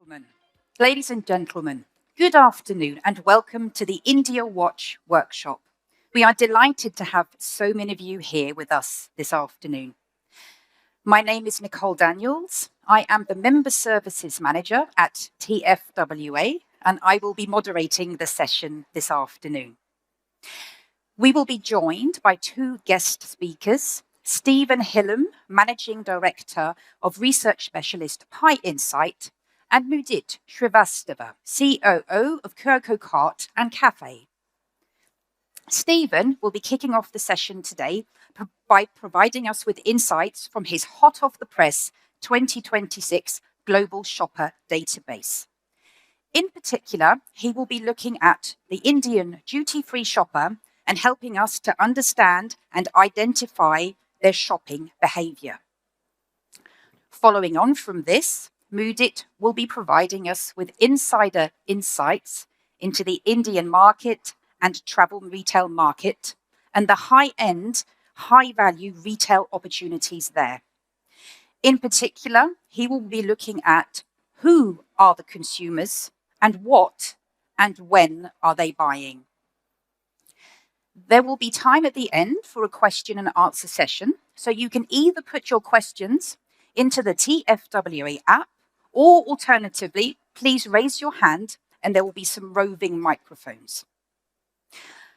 gentlemen, ladies and gentlemen, good afternoon and welcome to the India Watch workshop. We are delighted to have so many of you here with us this afternoon. My name is Nicole Daniels. I am the Member Services Manager at TFWA and I will be moderating the session this afternoon. We will be joined by two guest speakers, Stephen Hillam, Managing Director of Research Specialist Pi Insight, and Mudit Srivastava, COO of Cococart and Café. Stephen will be kicking off the session today by providing us with insights from his hot off the press 2026 Global Shopper Database. In particular, he will be looking at the Indian duty-free shopper and helping us to understand and identify their shopping behaviour. Following on from this, Mudit will be providing us with insider insights into the Indian market and travel retail market and the high-end, high-value retail opportunities there. In particular, he will be looking at who are the consumers and what and when are they buying. There will be time at the end for a question and answer session, so you can either put your questions into the TFWA app, or alternatively, please raise your hand and there will be some roving microphones.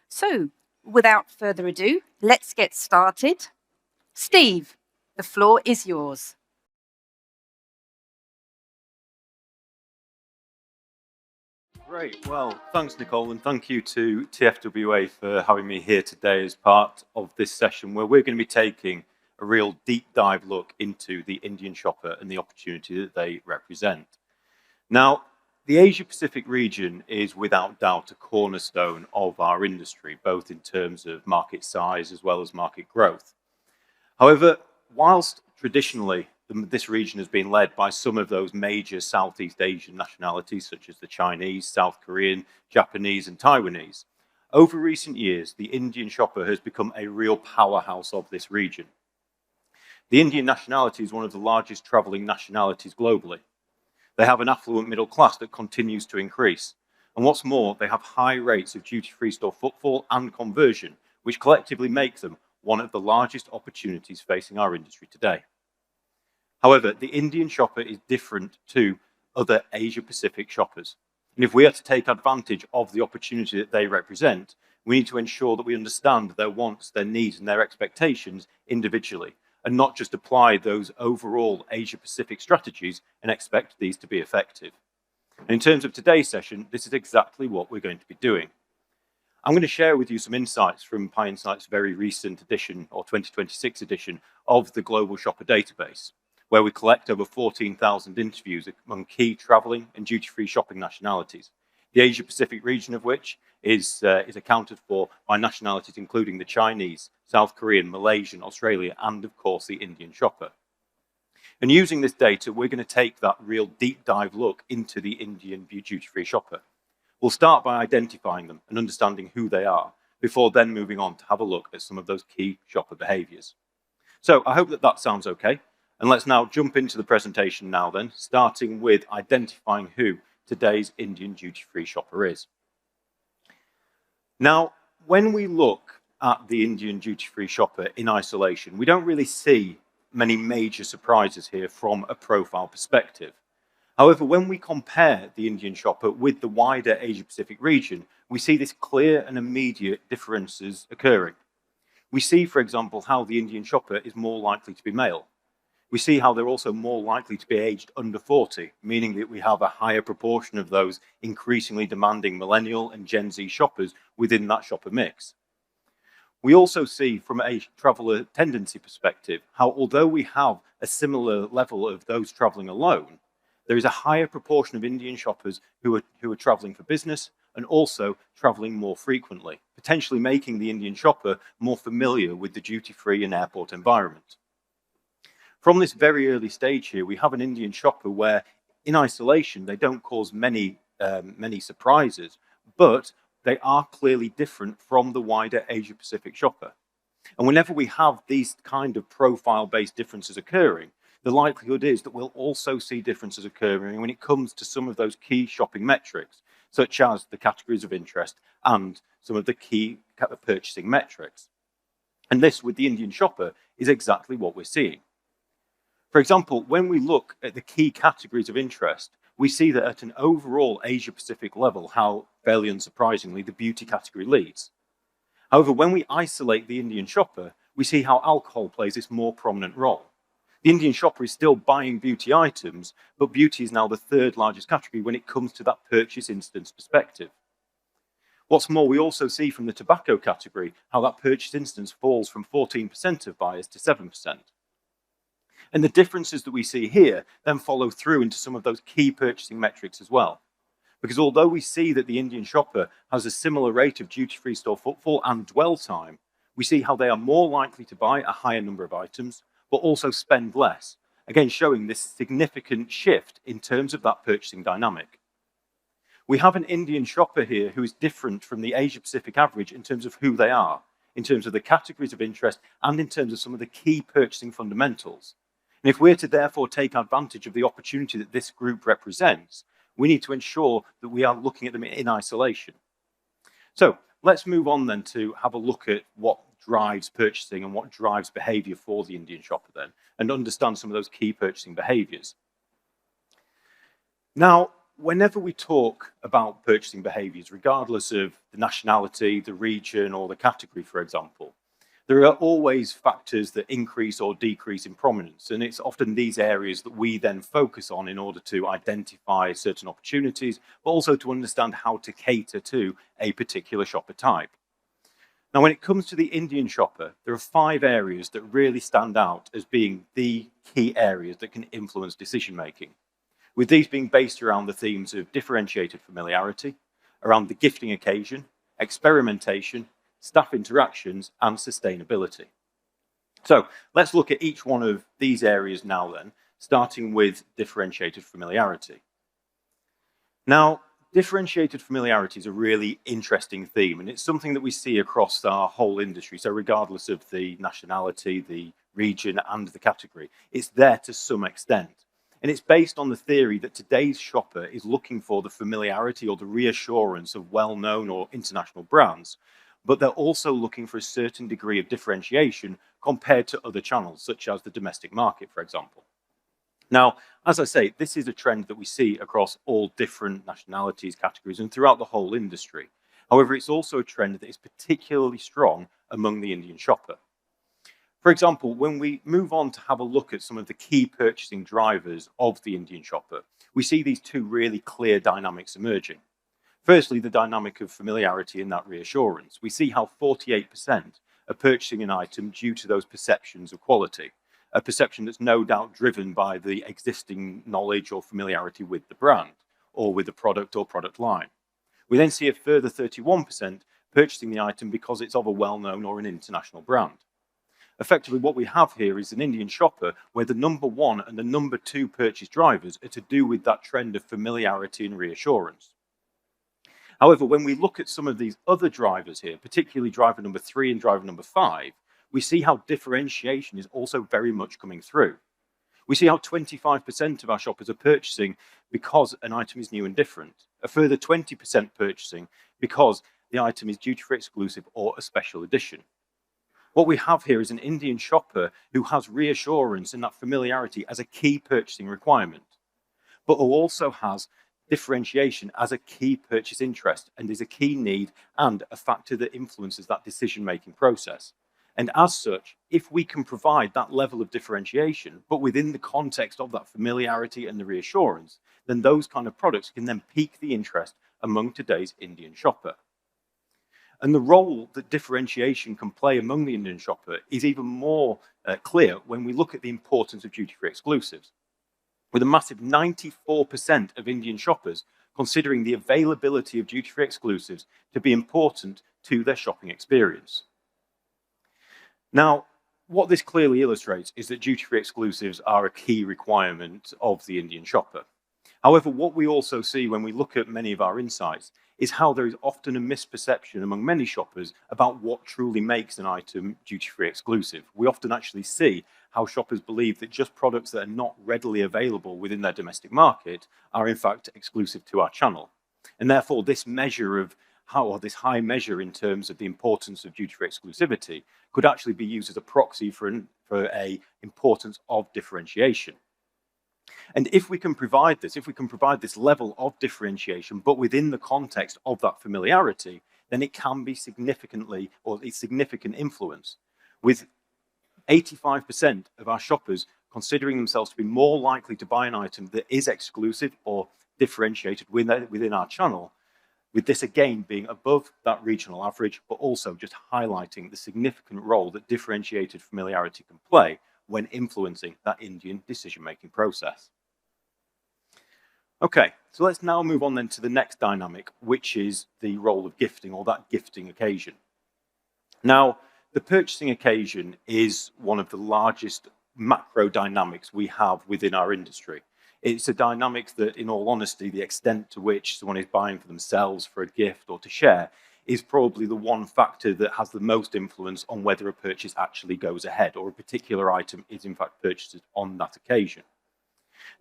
So, without further ado, let's get started. Steve, the floor is yours. Great. Well, thanks, Nicole, and thank you to TFWA for having me here today as part of this session where we're going to be taking a real deep dive look into the Indian shopper and the opportunity that they represent. Now, the Asia Pacific region is without doubt a cornerstone of our industry, both in terms of market size as well as market growth. However, whilst traditionally this region has been led by some of those major Southeast Asian nationalities, such as the Chinese, South Korean, Japanese, and Taiwanese, over recent years, the Indian shopper has become a real powerhouse of this region. The Indian nationality is one of the largest travelling nationalities globally. They have an affluent middle class that continues to increase. And what's more, they have high rates of duty-free store footfall and conversion, which collectively make them one of the largest opportunities facing our industry today. However, the Indian shopper is different to other Asia-Pacific shoppers. And if we are to take advantage of the opportunity that they represent, we need to ensure that we understand their wants, their needs, and their expectations individually, and not just apply those overall Asia-Pacific strategies and expect these to be effective. And in terms of today's session, this is exactly what we're going to be doing. I'm going to share with you some insights from Pi Insight's very recent edition, or 2026 edition, of the Global Shopper Database, where we collect over 14,000 interviews among key travelling and duty-free shopping nationalities, the Asia-Pacific region of which is accounted for by nationalities including the Chinese, South Korean, Malaysian, Australian, and of course the Indian shopper. And using this data, we're going to take that real deep dive look into the Indian duty-free shopper. We'll start by identifying them and understanding who they are, before then moving on to have a look at some of those key shopper behaviours. So I hope that sounds okay. And let's now jump into the presentation now then, starting with identifying who today's Indian duty-free shopper is. Now, when we look at the Indian duty-free shopper in isolation, we don't really see many major surprises here from a profile perspective. However, when we compare the Indian shopper with the wider Asia-Pacific region, we see this clear and immediate differences occurring. We see, for example, how the Indian shopper is more likely to be male. We see how they're also more likely to be aged under 40, meaning that we have a higher proportion of those increasingly demanding millennial and Gen Z shoppers within that shopper mix. We also see from a traveller tendency perspective how although we have a similar level of those travelling alone, there is a higher proportion of Indian shoppers who are travelling for business and also travelling more frequently, potentially making the Indian shopper more familiar with the duty-free and airport environment. From this very early stage here, we have an Indian shopper where, in isolation, they don't cause many surprises, but they are clearly different from the wider Asia-Pacific shopper. And whenever we have these kind of profile-based differences occurring, the likelihood is that we'll also see differences occurring when it comes to some of those key shopping metrics, such as the categories of interest and some of the key purchasing metrics. And this, with the Indian shopper, is exactly what we're seeing. For example, when we look at the key categories of interest, we see that at an overall Asia-Pacific level, how fairly unsurprisingly, the beauty category leads. However, when we isolate the Indian shopper, we see how alcohol plays this more prominent role. The Indian shopper is still buying beauty items, but beauty is now the third largest category when it comes to that purchase instance perspective. What's more, we also see from the tobacco category how that purchase instance falls from 14% of buyers to 7%. And the differences that we see here then follow through into some of those key purchasing metrics as well. Because although we see that the Indian shopper has a similar rate of duty-free store footfall and dwell time, we see how they are more likely to buy a higher number of items, but also spend less, again showing this significant shift in terms of that purchasing dynamic. We have an Indian shopper here who is different from the Asia-Pacific average in terms of who they are, in terms of the categories of interest, and in terms of some of the key purchasing fundamentals. And if we're to therefore take advantage of the opportunity that this group represents, we need to ensure that we are looking at them in isolation. So let's move on then to have a look at what drives purchasing and what drives behaviour for the Indian shopper then, and understand some of those key purchasing behaviours. Now, whenever we talk about purchasing behaviours, regardless of the nationality, the region, or the category, for example, there are always factors that increase or decrease in prominence, and it's often these areas that we then focus on in order to identify certain opportunities, but also to understand how to cater to a particular shopper type. Now, when it comes to the Indian shopper, there are 5 areas that really stand out as being the key areas that can influence decision making, with these being based around the themes of differentiated familiarity, around the gifting occasion, experimentation, staff interactions, and sustainability. So let's look at each one of these areas now then, starting with differentiated familiarity. Now, differentiated familiarity is a really interesting theme, and it's something that we see across our whole industry. So regardless of the nationality, the region, and the category, it's there to some extent. And it's based on the theory that today's shopper is looking for the familiarity or the reassurance of well-known or international brands, but they're also looking for a certain degree of differentiation compared to other channels, such as the domestic market, for example. Now, as I say, this is a trend that we see across all different nationalities, categories, and throughout the whole industry. However, it's also a trend that is particularly strong among the Indian shopper. For example, when we move on to have a look at some of the key purchasing drivers of the Indian shopper, we see these 2 really clear dynamics emerging. Firstly, the dynamic of familiarity and that reassurance. We see how 48% are purchasing an item due to those perceptions of quality, a perception that's no doubt driven by the existing knowledge or familiarity with the brand or with the product or product line. We then see a further 31% purchasing the item because it's of a well-known or an international brand. Effectively, what we have here is an Indian shopper where the number 1 and the number 2 purchase drivers are to do with that trend of familiarity and reassurance. However, when we look at some of these other drivers here, particularly driver number 3 and driver number 5, we see how differentiation is also very much coming through. We see how 25% of our shoppers are purchasing because an item is new and different, a further 20% purchasing because the item is duty-free exclusive or a special edition. What we have here is an Indian shopper who has reassurance and that familiarity as a key purchasing requirement, but who also has differentiation as a key purchase interest and is a key need and a factor that influences that decision-making process. And as such, if we can provide that level of differentiation, but within the context of that familiarity and the reassurance, then those kind of products can then pique the interest among today's Indian shopper. And the role that differentiation can play among the Indian shopper is even more clear when we look at the importance of duty-free exclusives, with a massive 94% of Indian shoppers considering the availability of duty-free exclusives to be important to their shopping experience. Now, what this clearly illustrates is that duty-free exclusives are a key requirement of the Indian shopper. However, what we also see when we look at many of our insights is how there is often a misperception among many shoppers about what truly makes an item duty-free exclusive. We often actually see how shoppers believe that just products that are not readily available within their domestic market are in fact exclusive to our channel. And therefore this measure of this high measure in terms of the importance of duty-free exclusivity could actually be used as a proxy for a importance of differentiation. And if we can provide this level of differentiation, but within the context of that familiarity, then it can be significant influence. With 85% of our shoppers considering themselves to be more likely to buy an item that is exclusive or differentiated within our channel, with this again being above that regional average, but also just highlighting the significant role that differentiated familiarity can play when influencing that Indian decision-making process. Okay, so let's now move on then to the next dynamic, which is the role of gifting, or that gifting occasion. Now, the purchasing occasion is one of the largest macro dynamics we have within our industry. It's a dynamic that, in all honesty, the extent to which someone is buying for themselves, for a gift, or to share is probably the one factor that has the most influence on whether a purchase actually goes ahead or a particular item is in fact purchased on that occasion.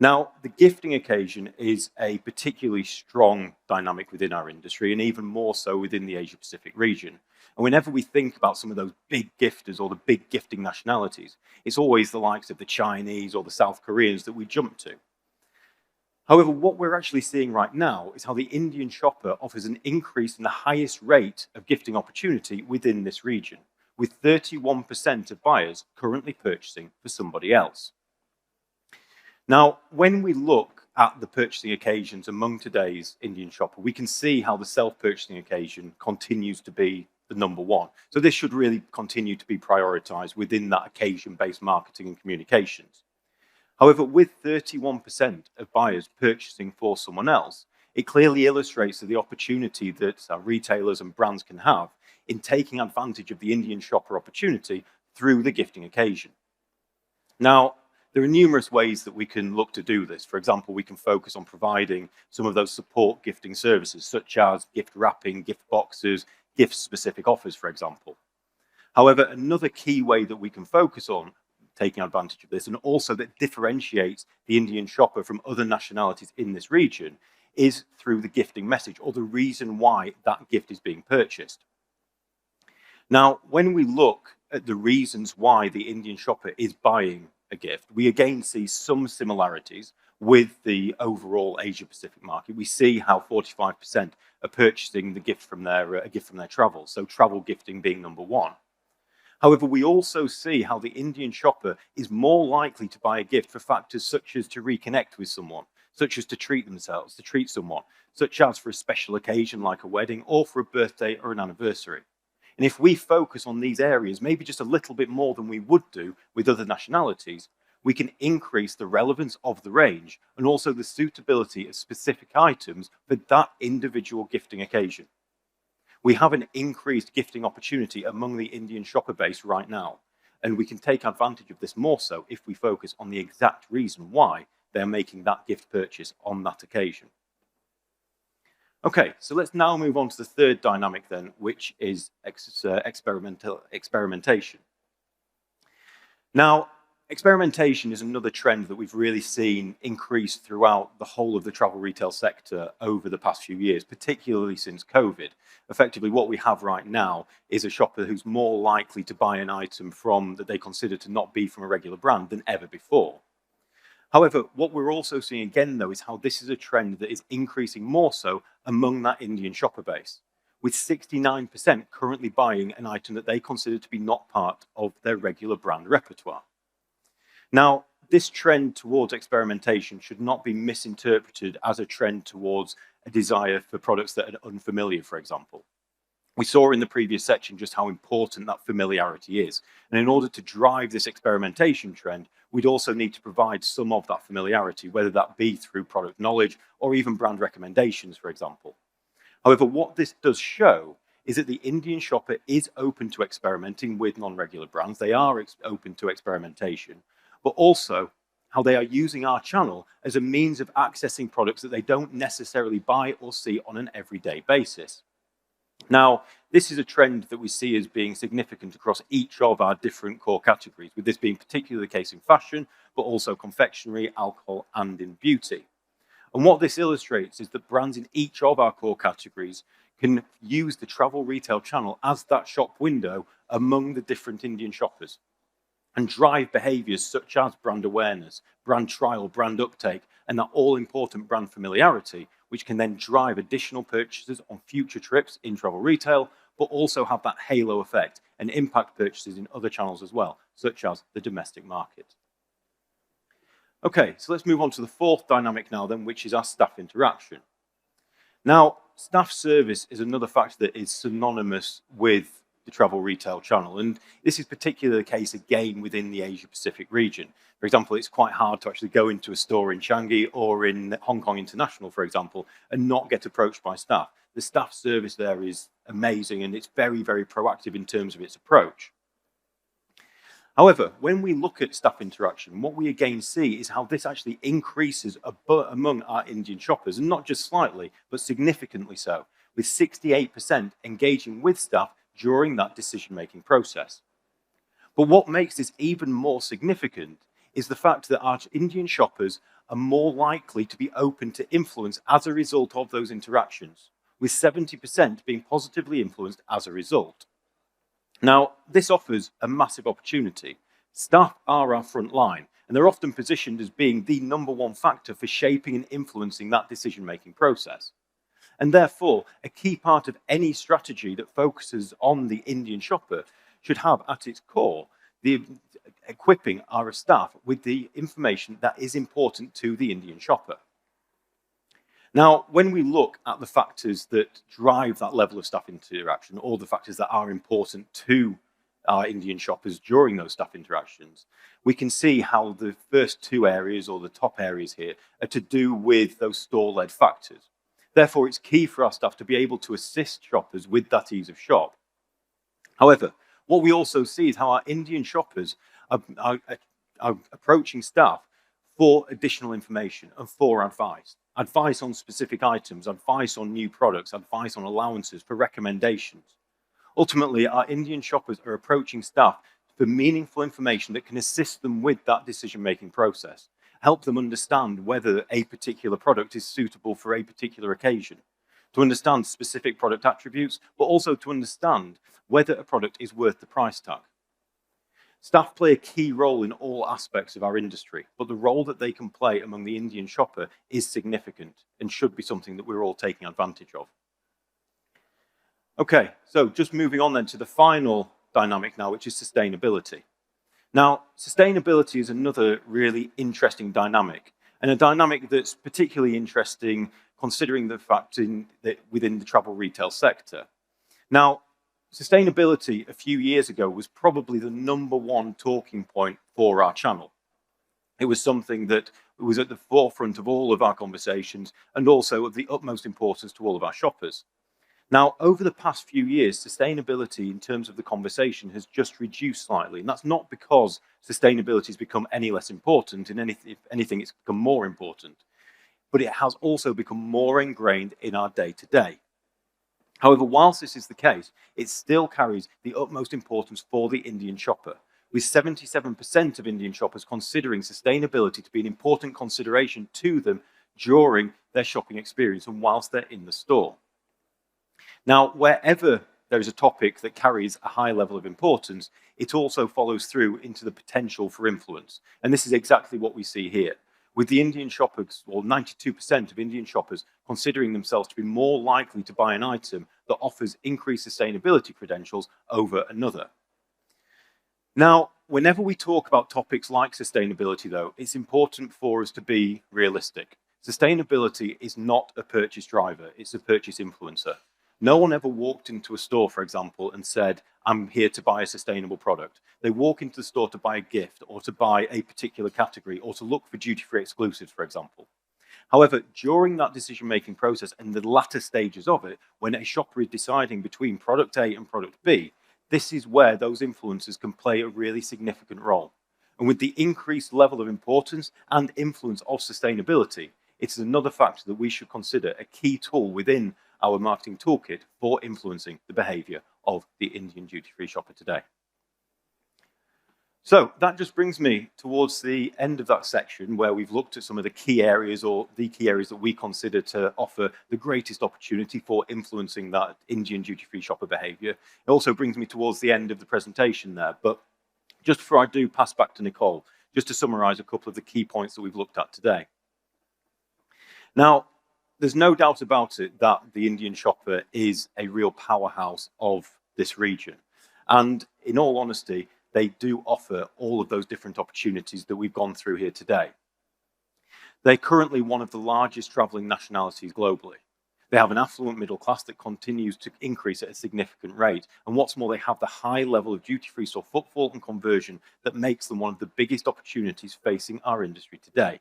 Now, the gifting occasion is a particularly strong dynamic within our industry, and even more so within the Asia-Pacific region. And whenever we think about some of those big gifters or the big gifting nationalities, it's always the likes of the Chinese or the South Koreans that we jump to. However, what we're actually seeing right now is how the Indian shopper offers an increase in the highest rate of gifting opportunity within this region, with 31% of buyers currently purchasing for somebody else. Now, when we look at the purchasing occasions among today's Indian shopper, we can see how the self-purchasing occasion continues to be the number one. So this should really continue to be prioritized within that occasion-based marketing and communications. However, with 31% of buyers purchasing for someone else, it clearly illustrates the opportunity that retailers and brands can have in taking advantage of the Indian shopper opportunity through the gifting occasion. Now, there are numerous ways that we can look to do this. For example, we can focus on providing some of those support gifting services, such as gift wrapping, gift boxes, gift-specific offers, for example. However, another key way that we can focus on taking advantage of this, and also that differentiates the Indian shopper from other nationalities in this region, is through the gifting message, or the reason why that gift is being purchased. Now, when we look at the reasons why the Indian shopper is buying a gift, we again see some similarities with the overall Asia-Pacific market. We see how 45% are purchasing the gift from a gift from their travels, so travel gifting being number one. However, we also see how the Indian shopper is more likely to buy a gift for factors such as to reconnect with someone, such as to treat themselves, to treat someone, such as for a special occasion like a wedding, or for a birthday or an anniversary. And if we focus on these areas, maybe just a little bit more than we would do with other nationalities, we can increase the relevance of the range and also the suitability of specific items for that individual gifting occasion. We have an increased gifting opportunity among the Indian shopper base right now, and we can take advantage of this more so if we focus on the exact reason why they're making that gift purchase on that occasion. Okay, so let's now move on to the third dynamic then, which is experimentation. Now, experimentation is another trend that we've really seen increase throughout the whole of the travel retail sector over the past few years, particularly since COVID. Effectively, what we have right now is a shopper who's more likely to buy an item that they consider to not be from a regular brand than ever before. However, what we're also seeing again, though, is how this is a trend that is increasing more so among that Indian shopper base, with 69% currently buying an item that they consider to be not part of their regular brand repertoire. Now, this trend towards experimentation should not be misinterpreted as a trend towards a desire for products that are unfamiliar, for example. We saw in the previous section just how important that familiarity is. And in order to drive this experimentation trend, we'd also need to provide some of that familiarity, whether that be through product knowledge or even brand recommendations, for example. However, what this does show is that the Indian shopper is open to experimenting with non-regular brands. They are open to experimentation, but also how they are using our channel as a means of accessing products that they don't necessarily buy or see on an everyday basis. Now, this is a trend that we see as being significant across each of our different core categories, with this being particularly the case in fashion, but also confectionery, alcohol, and in beauty. And what this illustrates is that brands in each of our core categories can use the travel retail channel as that shop window among the different Indian shoppers and drive behaviours such as brand awareness, brand trial, brand uptake, and that all-important brand familiarity, which can then drive additional purchases on future trips in travel retail, but also have that halo effect and impact purchases in other channels as well, such as the domestic market. Okay, so let's move on to the fourth dynamic now then, which is our staff interaction. Now, staff service is another factor that is synonymous with the travel retail channel, and this is particularly the case again within the Asia Pacific region. For example, it's quite hard to actually go into a store in Changi or in Hong Kong International, for example, and not get approached by staff. The staff service there is amazing, and it's very, very proactive in terms of its approach. However, when we look at staff interaction, what we again see is how this actually increases among our Indian shoppers, and not just slightly, but significantly so, with 68% engaging with staff during that decision-making process. But what makes this even more significant is the fact that our Indian shoppers are more likely to be open to influence as a result of those interactions, with 70% being positively influenced as a result. Now, this offers a massive opportunity. Staff are our front line, and they're often positioned as being the number one factor for shaping and influencing that decision-making process. And therefore, a key part of any strategy that focuses on the Indian shopper should have at its core the equipping our staff with the information that is important to the Indian shopper. Now, when we look at the factors that drive that level of staff interaction, or the factors that are important to our Indian shoppers during those staff interactions, we can see how the first two areas, or the top areas here, are to do with those store-led factors. Therefore, it's key for our staff to be able to assist shoppers with that ease of shop. However, what we also see is how our Indian shoppers are approaching staff for additional information and for advice. Advice on specific items, advice on new products, advice on allowances, for recommendations. Ultimately, our Indian shoppers are approaching staff for meaningful information that can assist them with that decision-making process, help them understand whether a particular product is suitable for a particular occasion, to understand specific product attributes, but also to understand whether a product is worth the price tag. Staff play a key role in all aspects of our industry, but the role that they can play among the Indian shopper is significant and should be something that we're all taking advantage of. Okay, so just moving on then to the final dynamic now, which is sustainability. Now, sustainability is another really interesting dynamic, and a dynamic that's particularly interesting considering the fact that within the travel retail sector. Now, sustainability a few years ago was probably the number one talking point for our channel. It was something that was at the forefront of all of our conversations and also of the utmost importance to all of our shoppers. Now, over the past few years, sustainability in terms of the conversation has just reduced slightly. And that's not because sustainability has become any less important. If anything, it's become more important. But it has also become more ingrained in our day-to-day. However, whilst this is the case, it still carries the utmost importance for the Indian shopper, with 77% of Indian shoppers considering sustainability to be an important consideration to them during their shopping experience and whilst they're in the store. Now, wherever there is a topic that carries a high level of importance, it also follows through into the potential for influence. And this is exactly what we see here, with the Indian shoppers, or 92% of Indian shoppers, considering themselves to be more likely to buy an item that offers increased sustainability credentials over another. Now, whenever we talk about topics like sustainability, though, it's important for us to be realistic. Sustainability is not a purchase driver, it's a purchase influencer. No one ever walked into a store, for example, and said, I'm here to buy a sustainable product. They walk into the store to buy a gift or to buy a particular category or to look for duty-free exclusives, for example. However, during that decision-making process and the latter stages of it, when a shopper is deciding between product A and product B, this is where those influencers can play a really significant role. And with the increased level of importance and influence of sustainability, it is another factor that we should consider a key tool within our marketing toolkit for influencing the behaviour of the Indian duty-free shopper today. So that just brings me towards the end of that section where we've looked at some of the key areas or the key areas that we consider to offer the greatest opportunity for influencing that Indian duty-free shopper behaviour. It also brings me towards the end of the presentation there. But just before I do pass back to Nicole, just to summarise a couple of the key points that we've looked at today. Now, there's no doubt about it that the Indian shopper is a real powerhouse of this region. And in all honesty, they do offer all of those different opportunities that we've gone through here today. They're currently one of the largest travelling nationalities globally. They have an affluent middle class that continues to increase at a significant rate. And what's more, they have the high level of duty-free store footfall and conversion that makes them one of the biggest opportunities facing our industry today.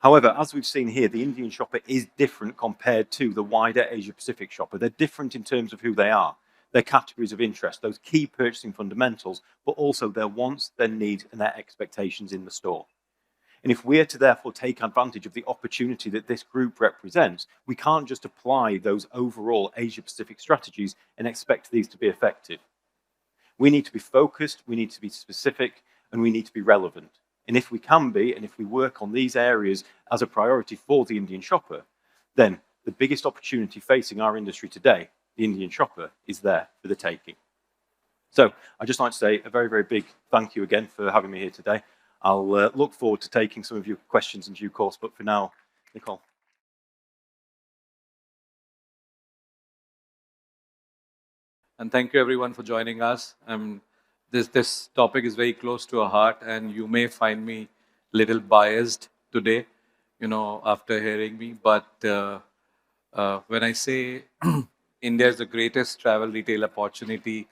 However, as we've seen here, the Indian shopper is different compared to the wider Asia-Pacific shopper. They're different in terms of who they are, their categories of interest, those key purchasing fundamentals, but also their wants, their needs, and their expectations in the store. And if we are to therefore take advantage of the opportunity that this group represents, we can't just apply those overall Asia-Pacific strategies and expect these to be effective. We need to be focused, we need to be specific, and we need to be relevant. And if we can be, and if we work on these areas as a priority for the Indian shopper, then the biggest opportunity facing our industry today, the Indian shopper, is there for the taking. So I'd just like to say a very, very big thank you again for having me here today. I'll look forward to taking some of your questions in due course, but for now, Nicole. And thank you everyone for joining us. This topic is very close to our heart, and you may find me a little biased today, after hearing me. But when I say India is the greatest travel retail opportunity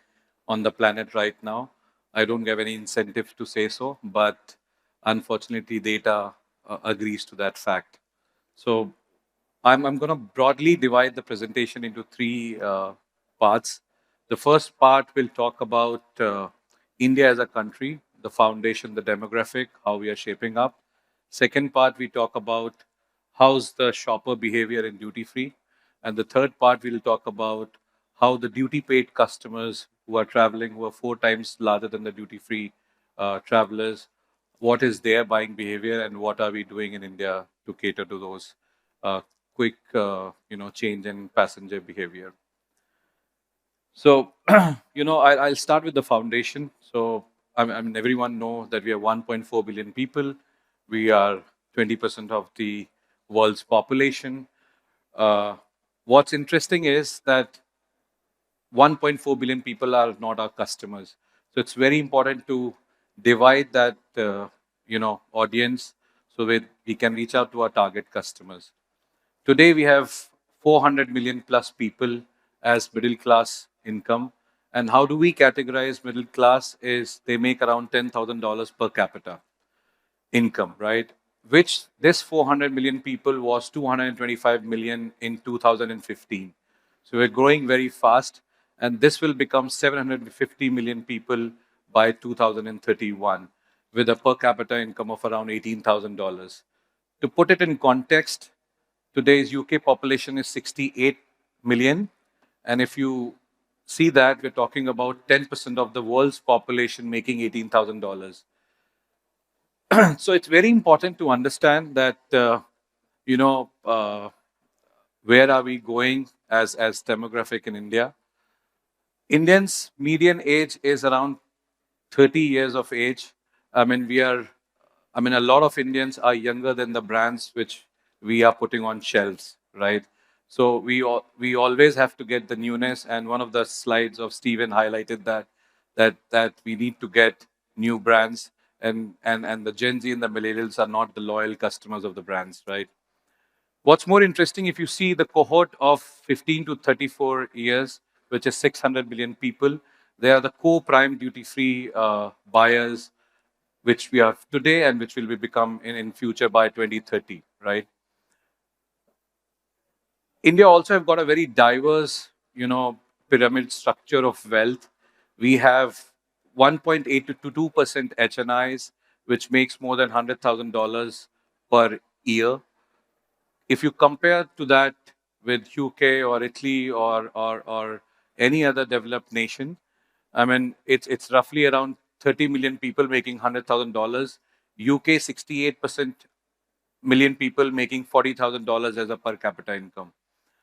on the planet right now, I don't have any incentive to say so, but unfortunately, data agrees to that fact. So I'm going to broadly divide the presentation into three parts. The first part will talk about India as a country, the foundation, the demographic, how we are shaping up. Second part, we talk about how's the shopper behavior in duty free. And the third part, we'll talk about how the duty paid customers who are traveling, who are 4 times larger than the duty free travelers, what is their buying behavior and what are we doing in India to cater to those quick change in passenger behavior. So, I'll start with the foundation. So, everyone knows that we are 1.4 billion people. We are 20% of the world's population. What's interesting is that 1.4 billion people are not our customers. So, it's very important to divide that, audience so that we can reach out to our target customers. Today, we have 400 million plus people as middle class income. And how do we categorize middle class is they make around $10,000 per capita income, right? Which this 400 million people was 225 million in 2015. So we're growing very fast, and this will become 750 million people by 2031 with a per capita income of around $18,000. To put it in context, today's UK population is 68 million. And if you see that, we're talking about 10% of the world's population making $18,000. So it's very important to understand that, where are we going as demographic in India? Indians' median age is around 30 years of age. A lot of Indians are younger than the brands which we are putting on shelves, right? So we always have to get the newness, and one of the slides of Stephen highlighted that we need to get new brands, and the Gen Z and the millennials are not the loyal customers of the brands, right? What's more interesting, if you see the cohort of 15 to 34 years, which is 600 million people, they are the co-prime duty-free buyers, which we have today and which will be become in future by 2030, right? India also have got a very diverse, pyramid structure of wealth. We have 1.8 to 2% HNIs. which makes more than $100,000 per year. If you compare to that with UK or Italy or any other developed nation, I mean, it's roughly around 30 million people making $100,000. UK, 68% million people making $40,000 as a per capita income.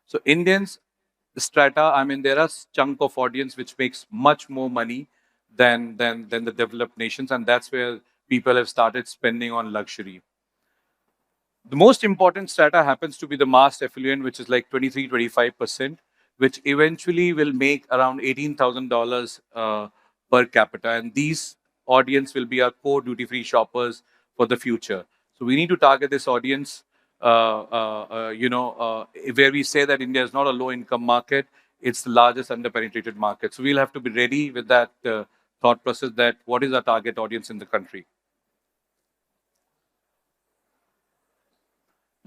So Indians strata, I mean, there are chunk of audience which makes much more money than the developed nations, and that's where people have started spending on luxury. The most important strata happens to be the mass affluent, which is like 23, 25%, which eventually will make around $18,000 per capita. And these audience will be our core duty-free shoppers for the future. So we need to target this audience, where we say that India is not a low-income market, it's the largest under-penetrated market. So we'll have to be ready with that thought process that what is our target audience in the country.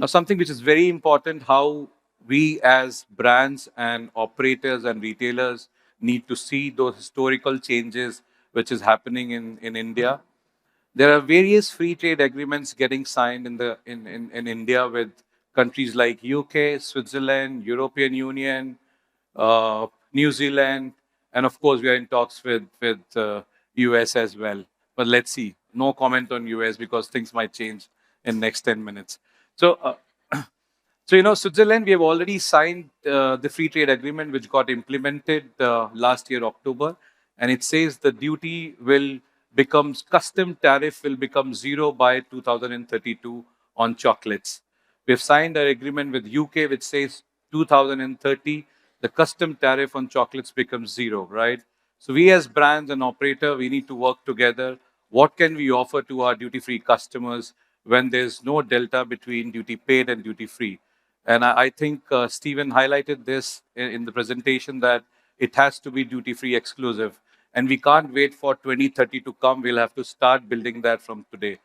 Now, something which is very important, how we as brands and operators and retailers need to see those historical changes which is happening in India. There are various free trade agreements getting signed in India with countries like UK, Switzerland, European Union, New Zealand, and of course we are in talks with US as well. But let's see. No comment on US because things might change in next 10 minutes. So, Switzerland, we have already signed the free trade agreement, which got implemented last year, October. And it says the duty will become, custom tariff will become zero by 2032 on chocolates. We have signed an agreement with UK, which says 2030, the custom tariff on chocolates becomes zero, right? So we as brands and operator, we need to work together. What can we offer to our duty-free customers when there's no delta between duty paid and duty free? And I think Stephen highlighted this in the presentation that it has to be duty free exclusive. And we can't wait for 2030 to come. We'll have to start building that from today.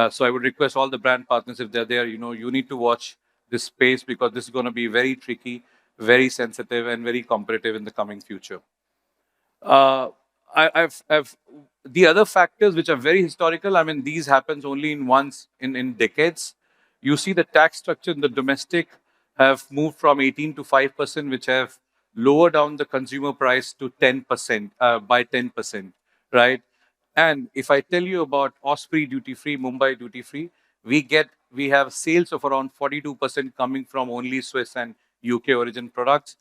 So I would request all the brand partners, if they're there, you need to watch this space because this is going to be very tricky, very sensitive, and very competitive in the coming future. I've the other factors which are very historical. I mean, these happens only in decades. You see the tax structure in the domestic have moved from 18 to 5%, which have lowered down the consumer price to 10% by 10%, right? And if I tell you about Osprey duty free, Mumbai duty free, we have sales of around 42% coming from only Swiss and UK origin products.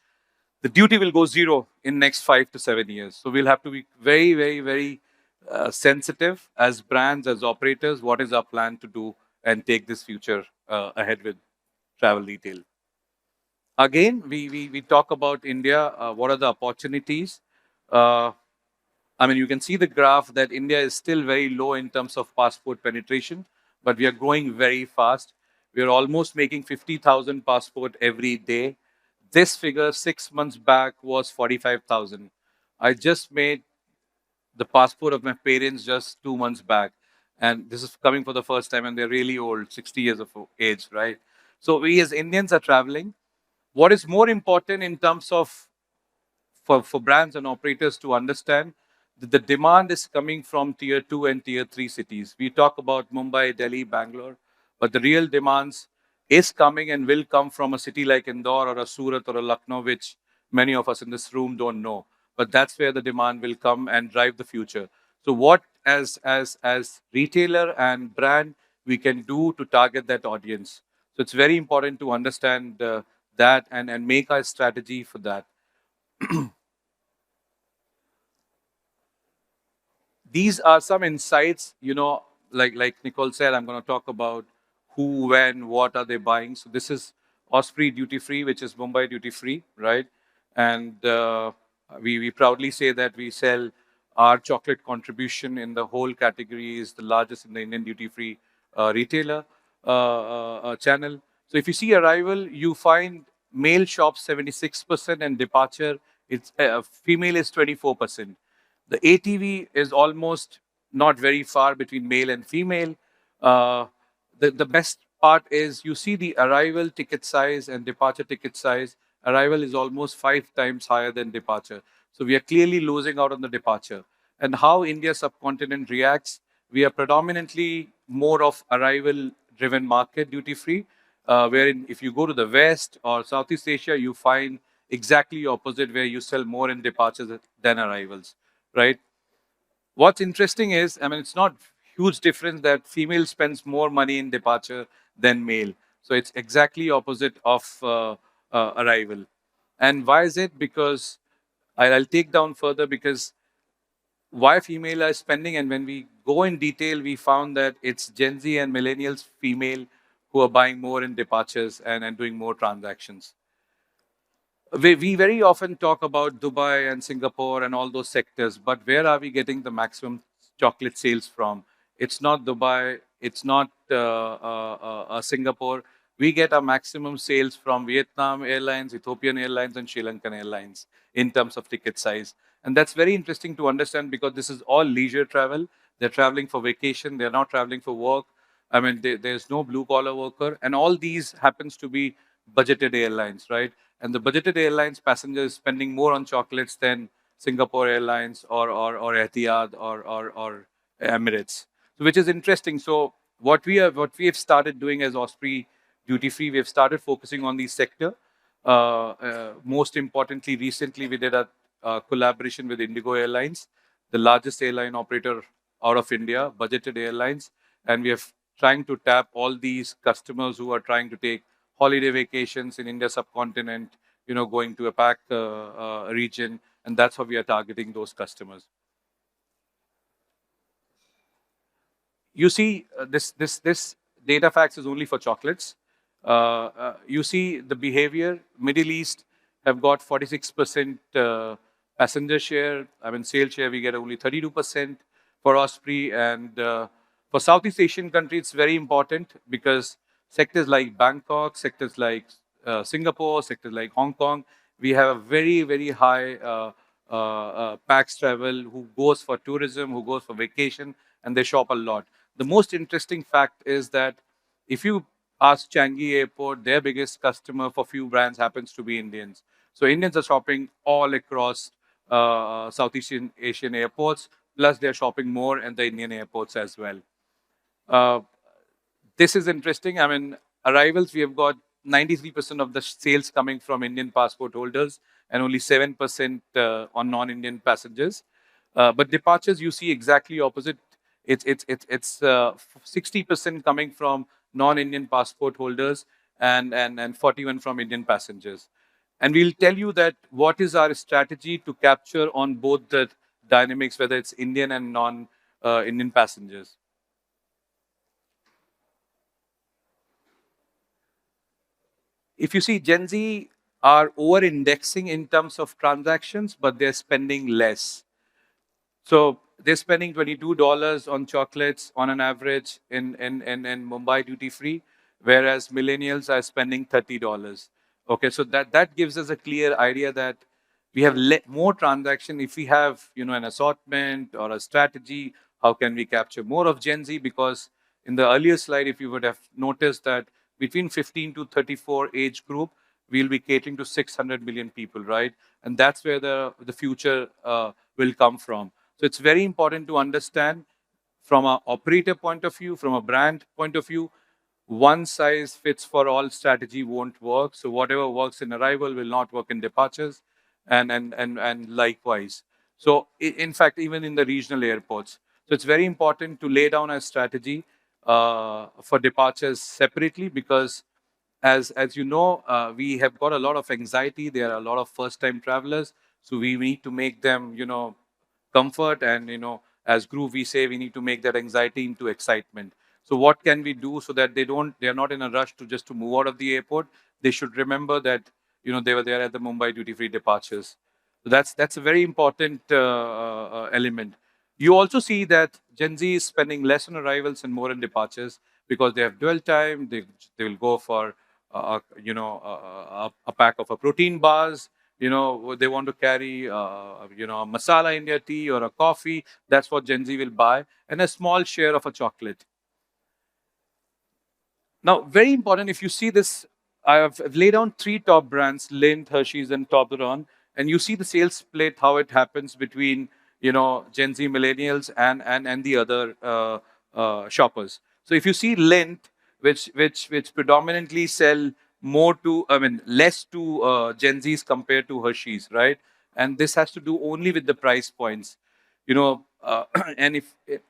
The duty will go zero in next 5 to 7 years. So we'll have to be very, very, very sensitive as brands, as operators. What is our plan to do and take this future ahead with travel retail? Again, we talk about India. What are the opportunities? I mean, you can see the graph that India is still very low in terms of passport penetration, but we are growing very fast. We are almost making 50,000 passport every day. This figure 6 months back was 45,000. I just made the passport of my parents just 2 months back. And this is coming for the first time, and they're really old, 60 years of age, right? So we as Indians are traveling. What is more important in terms of for brands and operators to understand that the demand is coming from tier 2 and tier 3 cities. We talk about Mumbai, Delhi, Bangalore, but the real demands is coming and will come from a city like Indore or a Surat or a Lucknow, which many of us in this room don't know. But that's where the demand will come and drive the future. So what as retailer and brand we can do to target that audience? So it's very important to understand that and make our strategy for that. These are some insights, like Nicole said, I'm going to talk about who, when, what are they buying. So this is Osprey duty free, which is Mumbai duty free, right? And we proudly say that we sell our chocolate contribution in the whole category is the largest in the Indian duty free retailer channel. So if you see arrival, you find male shops 76% and departure, it's female is 24%. The ATV is almost not very far between male and female. The best part is you see the arrival ticket size and departure ticket size. Arrival is almost 5 times higher than departure. So we are clearly losing out on the departure. And how India subcontinent reacts, we are predominantly more of arrival-driven market duty-free, wherein if you go to the West or Southeast Asia, you find exactly opposite, where you sell more in departures than arrivals, right? What's interesting is, I mean, it's not huge difference that female spends more money in departure than male. So it's exactly opposite of arrival. And why is it? Because I'll take down further, because why female are spending, and when we go in detail, we found that it's Gen Z and millennials female who are buying more in departures and doing more transactions. We very often talk about Dubai and Singapore and all those sectors, but where are we getting the maximum chocolate sales from? It's not Dubai, it's not Singapore. We get our maximum sales from Vietnam Airlines, Ethiopian Airlines, and Sri Lankan Airlines in terms of ticket size. And that's very interesting to understand, because this is all leisure travel. They're traveling for vacation, they're not traveling for work. I mean, there's no blue collar worker, and all these happens to be budgeted airlines, right? And the budgeted airlines passengers spending more on chocolates than Singapore Airlines or Etihad or Emirates, so, which is interesting. So what we have started doing as Osprey Duty Free, we have started focusing on the sector. Most importantly, recently we did a collaboration with Indigo Airlines, the largest airline operator out of India, budgeted airlines, and we are trying to tap all these customers who are trying to take holiday vacations in India subcontinent, going to a PAC region, and that's how we are targeting those customers. You see, this data facts is only for chocolates. You see the behavior. Middle East have got 46% passenger share. I mean, sales share, we get only 32% for Osprey. And for Southeast Asian countries, it's very important, because sectors like Bangkok, sectors like Singapore, sectors like Hong Kong, we have a very, very high PAX travel who goes for tourism, who goes for vacation, and they shop a lot. The most interesting fact is that if you ask Changi Airport, their biggest customer for few brands happens to be Indians. So Indians are shopping all across Southeast Asian airports, plus they're shopping more in the Indian airports as well. This is interesting. I mean, arrivals, we have got 93% of the sales coming from Indian passport holders and only 7% on non-Indian passengers. But departures, you see exactly opposite. It's 60% coming from non-Indian passport holders and 41 from Indian passengers. And we'll tell you that what is our strategy to capture on both the dynamics, whether it's Indian and non-Indian passengers. If you see, Gen Z are over-indexing in terms of transactions, but they're spending less. So they're spending $22 on chocolates on an average in Mumbai duty free, whereas millennials are spending $30. Okay, so that gives us a clear idea that we have more transaction. If we have an assortment or a strategy, how can we capture more of Gen Z? Because in the earlier slide, if you would have noticed that between 15 to 34 age group, we'll be catering to 600 million people, right? And that's where the future will come from. So it's very important to understand from an operator point of view, from a brand point of view, one size fits for all strategy won't work. So whatever works in arrival will not work in departures, and likewise. So in fact, even in the regional airports. So it's very important to lay down a strategy for departures separately, because as you know, we have got a lot of anxiety. There are a lot of first-time travelers, so we need to make them, comfort, and as Groove we say, we need to make that anxiety into excitement. So what can we do so that they're not in a rush to move out of the airport? They should remember that they were there at the Mumbai duty-free departures. So that's a very important element. You also see that Gen Z is spending less on arrivals and more on departures, because they have dwell time. They will go for a pack of a protein bars. They want to carry a masala India tea or a coffee. That's what Gen Z will buy, and a small share of a chocolate. Now, very important, if you see this, I have laid down 3 top brands, Lindt, Hershey's, and Toblerone, and you see the sales split, how it happens between Gen Z millennials and the other shoppers. So if you see Lint, which predominantly sell more to, less to Gen Zs compared to Hershey's, right? And this has to do only with the price points, and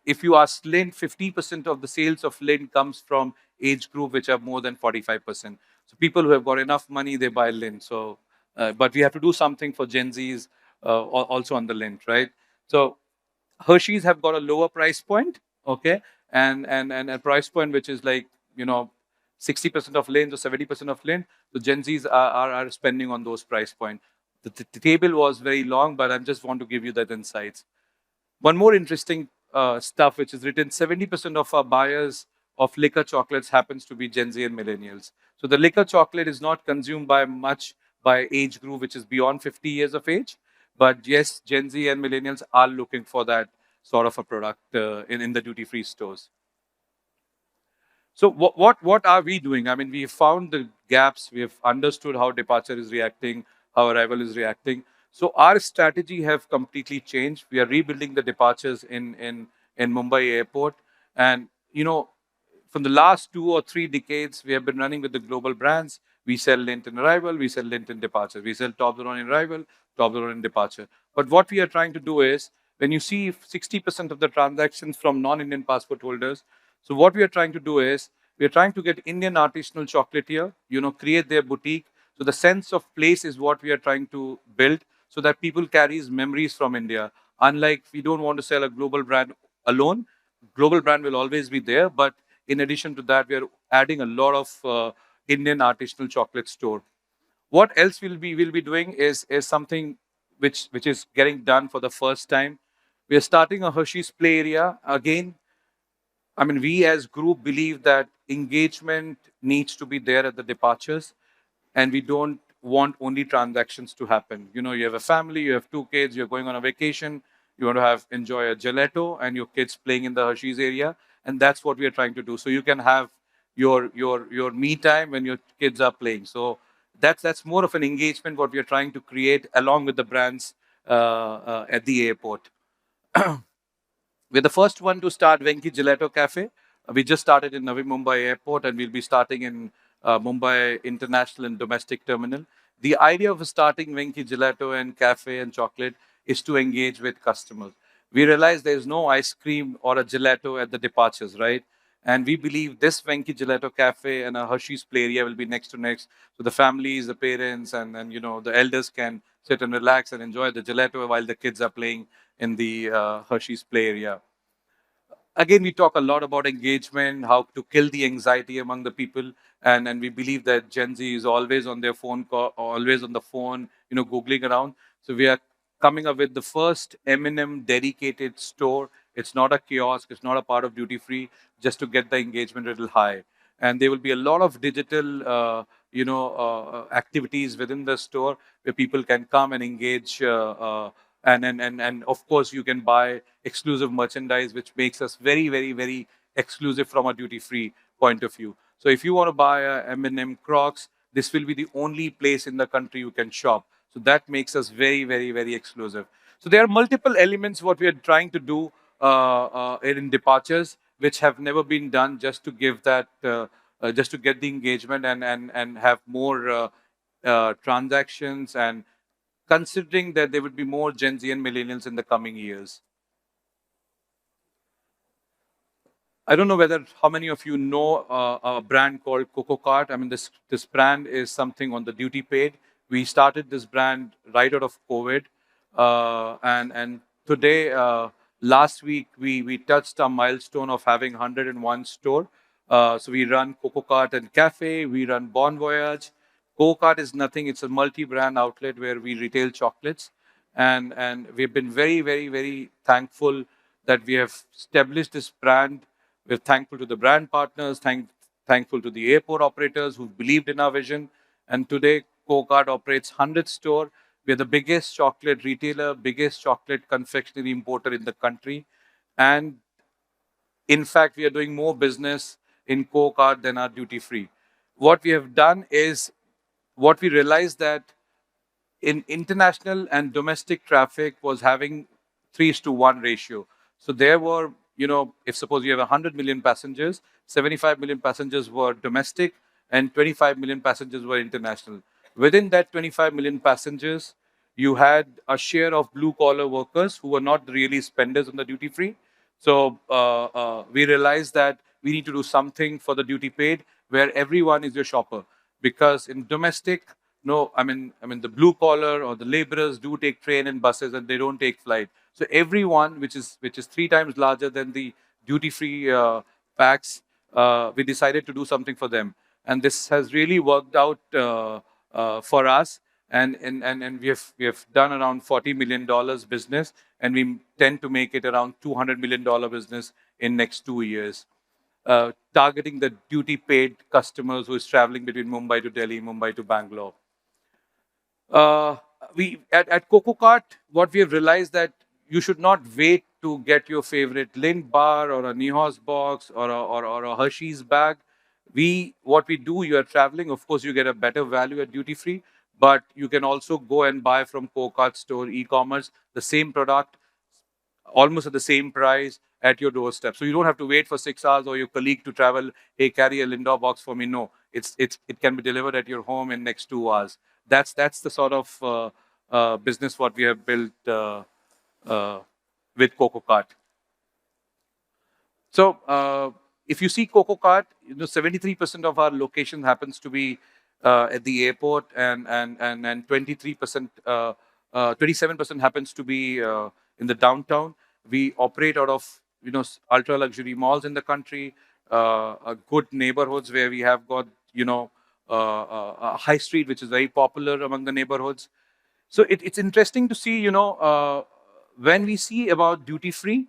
if you ask Lint, 50% of the sales of Lint comes from age group which are more than 45%. So people who have got enough money, they buy Lint. So, but we have to do something for Gen Zs also on the Lint, right? So Hershey's have got a lower price point, okay, and a price point which is like 60% of lanes or 70% of lane. So Gen Zs are spending on those price point. The table was very long, but I just want to give you that insights. One more interesting stuff which is written: 70% of our buyers of liquor chocolates happens to be Gen Z and millennials. So the liquor chocolate is not consumed by much by age group which is beyond 50 years of age. But yes, Gen Z and millennials are looking for that sort of a product in the duty-free stores. So what are we doing? I mean, we found the gaps. We have understood how departure is reacting, how arrival is reacting. So our strategy have completely changed. We are rebuilding the departures in Mumbai airport, and from the last 2 or 3 decades, we have been running with the global brands. We sell Lint in arrival, we sell Lint in departure. We sell Toblerone in arrival, Toblerone in departure. But what we are trying to do is, when you see 60% of the transactions from non-Indian passport holders, so what we are trying to do is, we are trying to get Indian artisanal chocolate here, create their boutique. So the sense of place is what we are trying to build, so that people carries memories from India. Unlike, we don't want to sell a global brand alone. Global brand will always be there, but in addition to that, we are adding a lot of Indian artisanal chocolate store. What else will be doing is something which is getting done for the first time. We are starting a Hershey's play area again. I mean, we as group believe that engagement needs to be there at the departures, and we don't want only transactions to happen. You have a family, you have 2 kids, you're going on a vacation, you want to enjoy a gelato, and your kids playing in the Hershey's area, and that's what we are trying to do. So you can have your me time when your kids are playing. So that's more of an engagement what we are trying to create along with the brands at the airport. We're the first one to start Venki Gelato Cafe. We just started in Navi Mumbai Airport, and we'll be starting in Mumbai International and Domestic Terminal. The idea of starting Venki Gelato and Cafe and chocolate is to engage with customers. We realize there's no ice cream or a gelato at the departures, right? And we believe this Venki Gelato Cafe and a Hershey's play area will be next to next. So the families, the parents, and the elders can sit and relax and enjoy the gelato while the kids are playing in the Hershey's play area. Again, we talk a lot about engagement, how to kill the anxiety among the people, and we believe that Gen Z is always on their phone, always on the phone, googling around. So we are coming up with the first M&M dedicated store. It's not a kiosk, it's not a part of duty free, just to get the engagement a little high. And there will be a lot of digital, activities within the store where people can come and engage. And of course, you can buy exclusive merchandise, which makes us very, very, very exclusive from a duty-free point of view. So if you want to buy a M&M Crocs, this will be the only place in the country you can shop. So that makes us very, very, very exclusive. So there are multiple elements what we are trying to do in departures, which have never been done, just to give that, just to get the engagement and have more transactions, and considering that there would be more Gen Z and millennials in the coming years. I don't know how many of you know a brand called Cococart. I mean, this brand is something on the duty paid. We started this brand right out of COVID, and today, last week, we touched a milestone of having 101 store. So we run Cococart and Café. We run Bon Voyage. Cococart is nothing. It's a multi-brand outlet where we retail chocolates, and we've been very, very, very thankful that we have established this brand. We're thankful to the brand partners, thankful to the airport operators who believed in our vision. And today, Cococart operates 100 store. We're the biggest chocolate retailer, biggest chocolate confectionery importer in the country. And in fact, we are doing more business in Cococart than our duty free. What we have done is, what we realized that in international and domestic traffic was having 3:1 ratio. So there were, if suppose you have 100 million passengers, 75 million passengers were domestic and 25 million passengers were international. Within that 25 million passengers, you had a share of blue collar workers who were not really spenders on the duty free. So we realized that we need to do something for the duty paid where everyone is your shopper. Because in domestic, no, I mean the blue collar or the laborers do take train and buses and they don't take flight. So everyone, which is 3 times larger than the duty free packs, we decided to do something for them, and this has really worked out for us. And we have done around $40 million business, and we tend to make it around $200 million business in next 2 years, targeting the duty paid customers who is traveling between Mumbai to Delhi, Mumbai to Bangalore. We at Cococart, what we have realized that you should not wait to get your favorite Lind bar or a Nihos box or a Hershey's bag. What we do, you are traveling, of course, you get a better value at duty free, but you can also go and buy from Cococart store, e-commerce, the same product, almost at the same price at your doorstep. So you don't have to wait for 6 hours or your colleague to travel, hey, carry a Lindor box for me. No, it can be delivered at your home in next 2 hours. That's the sort of business what we have built with Cococart. So if you see Cococart, 73% of our location happens to be at the airport, and 23%, 27% happens to be in the downtown. We operate out of ultra luxury malls in the country, good neighborhoods where we have got a high street which is very popular among the neighborhoods. So it's interesting to see, when we see about duty free,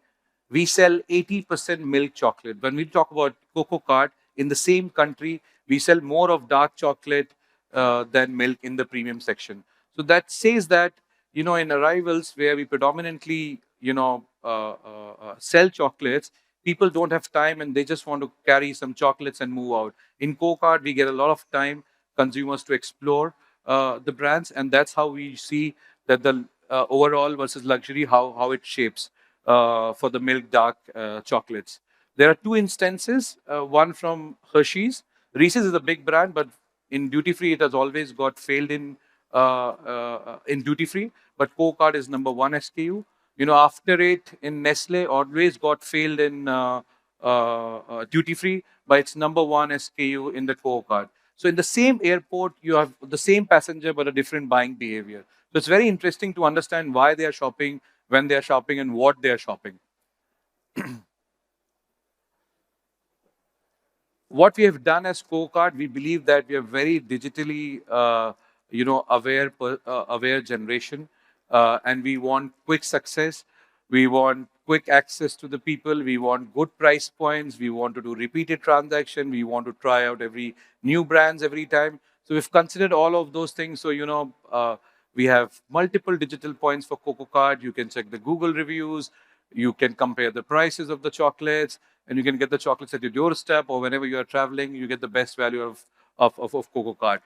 we sell 80% milk chocolate. When we talk about Cococart, in the same country, we sell more of dark chocolate than milk in the premium section. So that says that, in arrivals where we predominantly, sell chocolates, people don't have time and they just want to carry some chocolates and move out. In Cococart, we get a lot of time, consumers to explore the brands, and that's how we see that the overall versus luxury, how it shapes for the milk dark chocolates. There are 2 instances, one from Hershey's. Reese's is a big brand, but in duty free, it has always got failed in duty free. But Cococart is number 1 SKU. After it in Nestle, always got failed in duty free, but it's number 1 SKU in the Cococart. So in the same airport, you have the same passenger, but a different buying behavior. So it's very interesting to understand why they are shopping, when they are shopping, and what they are shopping. What we have done as Cococart, we believe that we are very digitally, aware generation, and we want quick success. We want quick access to the people. We want good price points. We want to do repeated transaction. We want to try out every new brands every time. So we've considered all of those things. So, we have multiple digital points for Cococart. You can check the Google reviews. You can compare the prices of the chocolates, and you can get the chocolates at your doorstep, or whenever you are traveling, you get the best value of Cococart.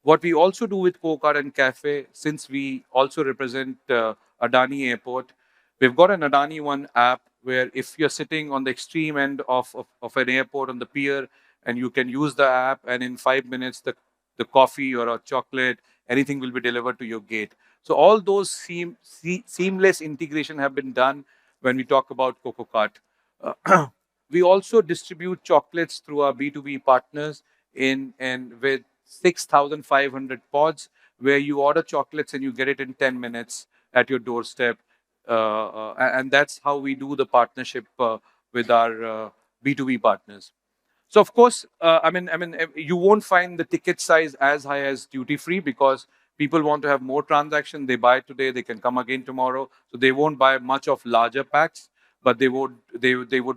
What we also do with Cococart and Café, since we also represent Adani Airport, we've got an Adani One app where if you're sitting on the extreme end of an airport on the pier, and you can use the app, and in 5 minutes, the coffee or a chocolate, anything will be delivered to your gate. So all those seamless integration have been done when we talk about Cococart. We also distribute chocolates through our B2B partners with 6,500 pods, where you order chocolates and you get it in 10 minutes at your doorstep. And that's how we do the partnership with our B2B partners. So of course, you won't find the ticket size as high as duty free, because people want to have more transaction. They buy today, they can come again tomorrow. So they won't buy much of larger packs, but they would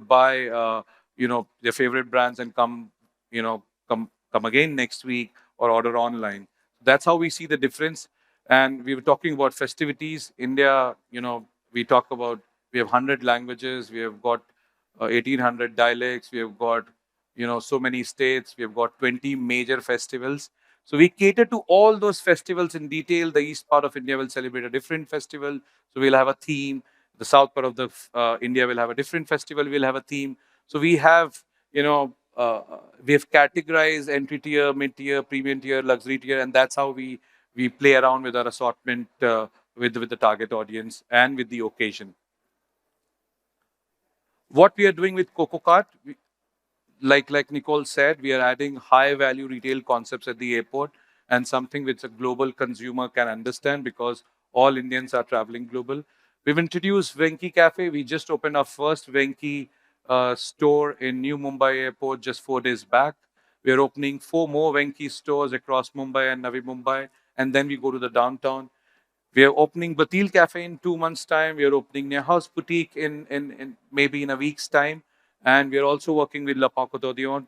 buy their favorite brands and come again next week or order online. That's how we see the difference. And we were talking about festivities. India, we talk about, we have 100 languages, we have got 1,800 dialects, we have got so many states, we have got 20 major festivals. So we cater to all those festivals in detail. The east part of India will celebrate a different festival. So we'll have a theme. The south part of the India will have a different festival. We'll have a theme. So we have, we have categorized entry tier, mid tier, premium tier, luxury tier, and that's how we play around with our assortment with the target audience and with the occasion. What we are doing with Cococart, like Nicole said, we are adding high value retail concepts at the airport and something which a global consumer can understand because all Indians are traveling global. We've introduced Venki Café. We just opened our first Venki store in New Mumbai Airport just 4 days back. We are opening 4 more Venki stores across Mumbai and Navi Mumbai, and then we go to the downtown. We are opening Batil Cafe in 2 months' time. We are opening Neha's Boutique in maybe in a week's time. And we are also working with La Pacotodion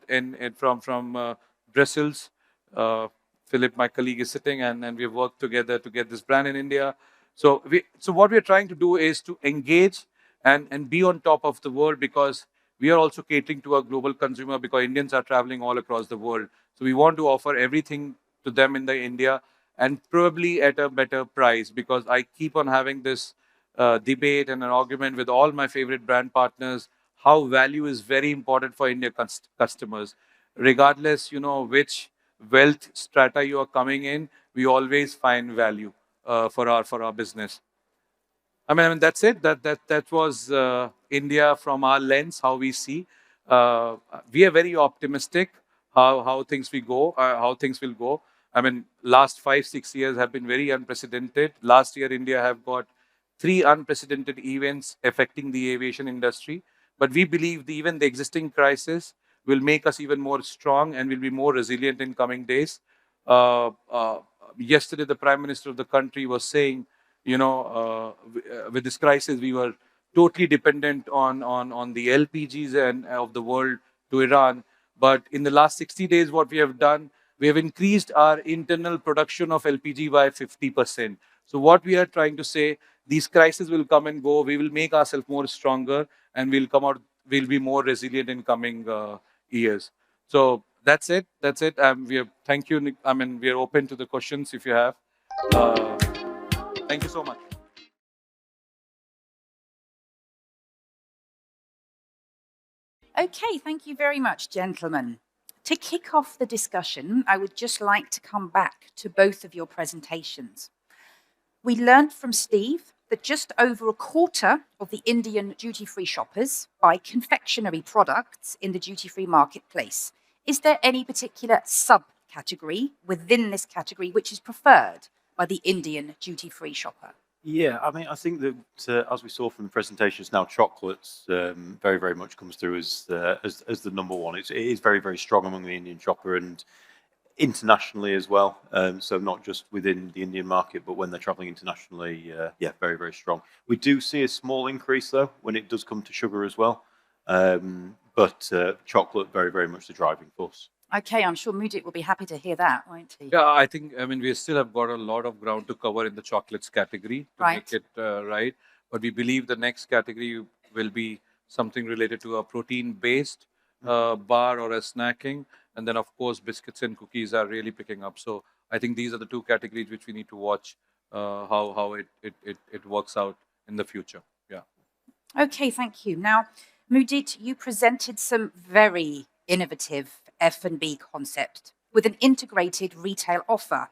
from Brussels. Philip, my colleague, is sitting, and we have worked together to get this brand in India. So what we are trying to do is to engage and be on top of the world because we are also catering to a global consumer because Indians are traveling all across the world. So we want to offer everything to them in the India and probably at a better price because I keep on having this debate and an argument with all my favorite brand partners how value is very important for Indian customers. Regardless, which wealth strata you are coming in, we always find value for our business. I mean, that's it. That was India from our lens, how we see. We are very optimistic how things will go. How things will go. I mean, last 5-6 years have been very unprecedented. Last year, India have got 3 unprecedented events affecting the aviation industry. But we believe even the existing crisis will make us even more strong and will be more resilient in coming days. Yesterday, the Prime Minister of the country was saying, with this crisis, we were totally dependent on the LPGs and of the world to Iran. But in the last 60 days, what we have done, we have increased our internal production of LPG by 50%. So what we are trying to say, these crises will come and go. We will make ourselves more stronger, and we'll be more resilient in coming years. So that's it. Thank you, Nick. I mean, we are open to the questions if you have. Thank you so much. Okay, thank you very much, gentlemen. To kick off the discussion, I would just like to come back to both of your presentations. We learned from Steve that just over a quarter of the Indian duty-free shoppers buy confectionery products in the duty-free marketplace. Is there any particular subcategory within this category which is preferred by the Indian duty-free shopper? Yeah, I mean, I think that as we saw from the presentations now, chocolates very, very much comes through as the number one. It is very, very strong among the Indian shopper and internationally as well. So not just within the Indian market, but when they're traveling internationally, yeah, very, very strong. We do see a small increase though when it does come to sugar as well. But chocolate, very, very much the driving force. Okay, I'm sure Mudit will be happy to hear that, won't he? Yeah, I mean, we still have got a lot of ground to cover in the chocolates category to make it right. But we believe the next category will be something related to a protein-based bar or a snacking. And then, of course, biscuits and cookies are really picking up. So I think these are the 2 categories which we need to watch how it works out in the future. Yeah. Okay, thank you. Now, Mudit, you presented some very innovative F&B concept with an integrated retail offer.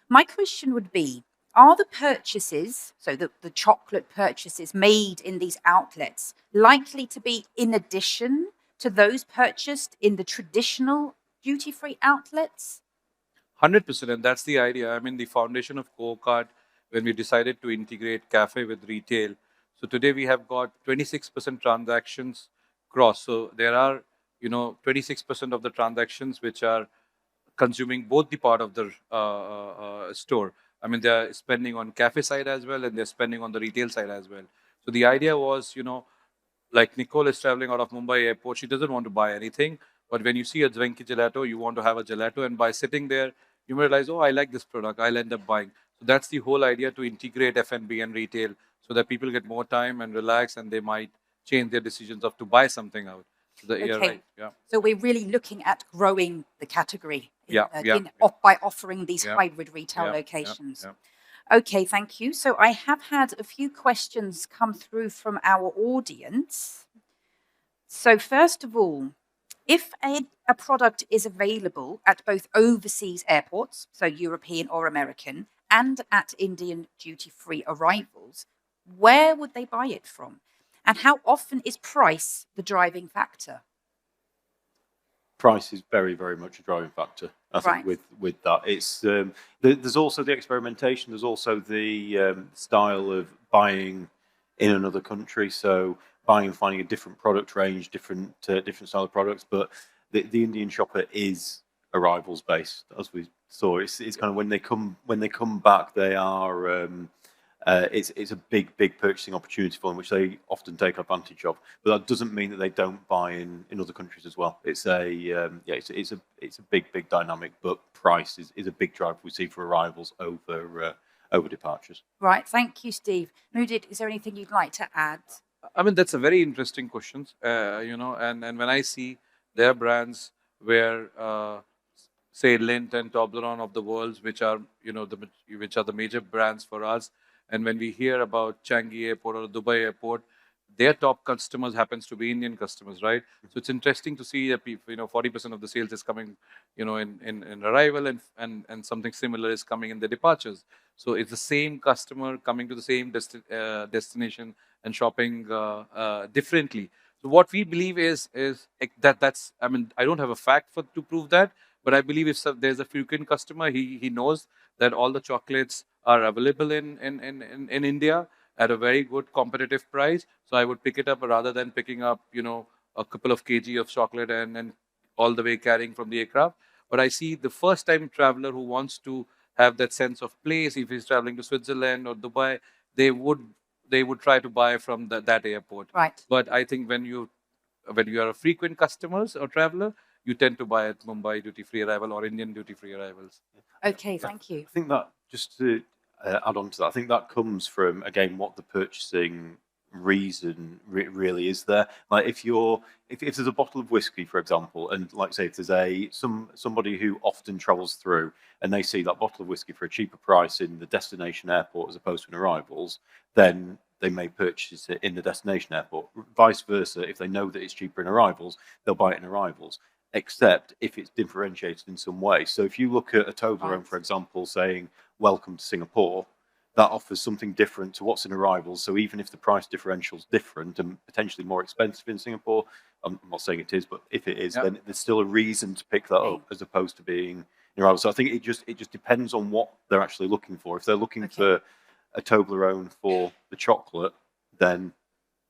My question would be, are the purchases, so the chocolate purchases made in these outlets, likely to be in addition to those purchased in the traditional duty-free outlets? 100%, and that's the idea. I mean, the foundation of Cococart, when we decided to integrate Café with retail, so today we have got 26% transactions cross. So there are 26% of the transactions which are consuming both the part of the store. I mean, they're spending on cafe side as well, and they're spending on the retail side as well. So the idea was, like Nicole is traveling out of Mumbai airport, she doesn't want to buy anything. But when you see a Zvenki gelato, you want to have a gelato, and by sitting there, you realize, oh, I like this product, I'll end up buying. So that's the whole idea, to integrate F&B and retail so that people get more time and relax, and they might change their decisions of to buy something out. Okay. Right. Yeah. So we're really looking at growing the category by offering these hybrid retail locations. Okay, thank you. So I have had a few questions come through from our audience. So first of all, if a product is available at both overseas airports, so European or American, and at Indian duty-free arrivals, where would they buy it from? And how often is price the driving factor? Price is very, very much a driving factor. I think Right. with that, it's there's also the experimentation. There's also the style of buying in another country. So buying and finding a different product range, different style of products. But the Indian shopper is arrivals based, as we saw. It's kind of when they come back, they are. It's a big purchasing opportunity for them, which they often take advantage of. But that doesn't mean that they don't buy in other countries as well. It's it's a big dynamic. But price is a big driver we see for arrivals over departures. Right. Thank you, Steve. Mudit, is there anything you'd like to add? I mean, that's a very interesting question. And when I see their brands where, say, Lindt and Toblerone of the world, which are which are the major brands for us, and when we hear about Changi Airport or Dubai Airport, their top customers happens to be Indian customers, right? So it's interesting to see that 40% of the sales is coming, in arrival, and something similar is coming in the departures. So it's the same customer coming to the same destination and shopping differently. So what we believe is that's, I mean, I don't have a fact to prove that, but I believe if there's a frequent customer, he knows that all the chocolates are available in India at a very good competitive price. So I would pick it up rather than picking up, a couple of kg of chocolate and all the way carrying from the aircraft. But I see the first time traveler who wants to have that sense of place, if he's traveling to Switzerland or Dubai, they would try to buy from that airport. Right. But I think when you are a frequent customers or traveler, you tend to buy at Mumbai duty free arrival or Indian duty free arrivals. Okay, thank you. I think that, just to add on to that, I think that comes from, again, what the purchasing reason really is there. Like if there's a bottle of whiskey, for example, and like say if there's somebody who often travels through and they see that bottle of whiskey for a cheaper price in the destination airport as opposed to in arrivals, then they may purchase it in the destination airport. Vice versa, if they know that it's cheaper in arrivals, they'll buy it in arrivals, except if it's differentiated in some way. So if you look at a Toblerone, Right. for example, saying "Welcome to Singapore," that offers something different to what's in arrivals. So even if the price differential is different and potentially more expensive in Singapore, I'm not saying it is, but if it is, Yeah. then there's still a reason to pick that up as opposed to being in arrivals. So I think it just depends on what they're actually looking for. If they're looking for a Toblerone for the chocolate, then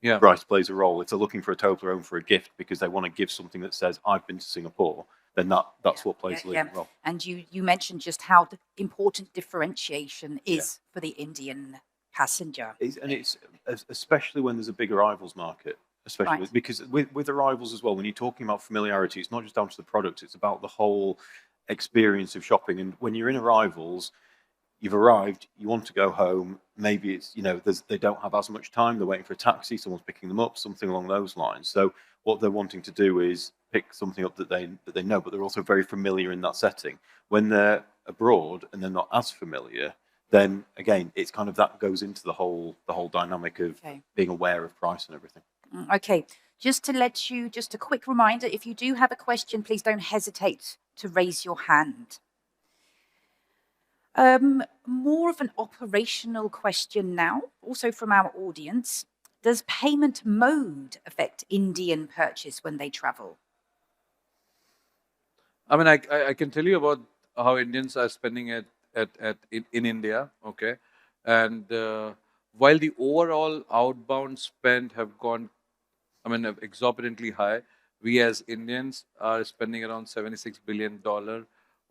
Yeah. price plays a role. If they're looking for a Toblerone for a gift because they want to give something that says "I've been to Singapore," then that's what plays a leading role. And you mentioned just how important differentiation is for the Indian passenger. It's especially when there's a big arrivals market, especially Right. because with arrivals as well, when you're talking about familiarity, it's not just down to the product, it's about the whole experience of shopping. And when you're in arrivals, you've arrived, you want to go home, maybe it's, they don't have as much time, they're waiting for a taxi, someone's picking them up, something along those lines. So what they're wanting to do is pick something up that they know, but they're also very familiar in that setting. When they're abroad and they're not as familiar, then again, it's kind of that goes into the whole dynamic of being aware of price and everything. Okay, just a quick reminder, if you do have a question, please don't hesitate to raise your hand. More of an operational question now, also from our audience. Does payment mode affect Indian purchase when they travel? I mean, I can tell you about how Indians are spending it in India, okay? And while the overall outbound spend have gone, I mean, exorbitantly high, we as Indians are spending around $76 billion